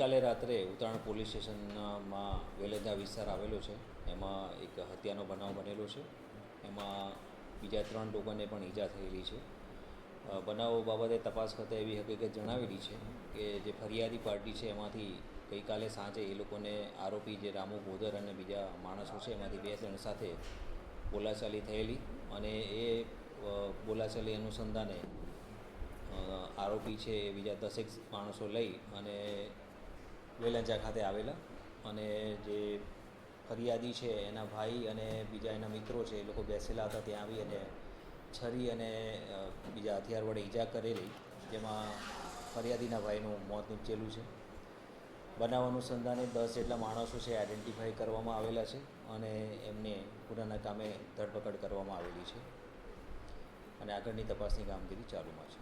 ગઈકાલે રાત્રે ઉત્તરાયણ પોલીસ સ્ટેશનમાં વેલેદા વિસ્તાર આવેલો છે, એમાં એક હત્યાનો બનાવ બનેલો છે. એમાં બીજા 3 લોકોને પણ ઈજા થયેલી છે. બનાવો બાબતે તપાસ કરતાં એવી હકીકત જણાવેલી છે કે જે ફરિયાદી પાર્ટી છે એમાંથી ગઈકાલે સાંજે એ લોકોને આરોપી જે રામુ બોદર અને બીજા માણસો છે એમાંથી 2-3 સાથે બોલાચાલી થયેલી, અને એ બોલાચાલી અનુસંધાને આરોપી છે એ બીજા 10 માણસો લઈ અને વેલંજા ખાતે આવેલા, અને જે ફરિયાદી છે એના ભાઈ અને બીજા એના મિત્રો છે એ લોકો બેસેલા હતા. ત્યાં આવી અને છરી અને બીજા હથિયાર વડે ઈજા કરેલી, જેમાં ફરિયાદીના ભાઈનું મોત નીપજેલું છે. બનાવ અનુસંધાને 10 જેટલા માણસો છે આઈડેન્ટિફાઈ કરવામાં આવેલા છે, અને એમને ગુનાના કામે ધરપકડ કરવામાં આવેલી છે, અને આગળની તપાસની કામગીરી ચાલુમાં છે.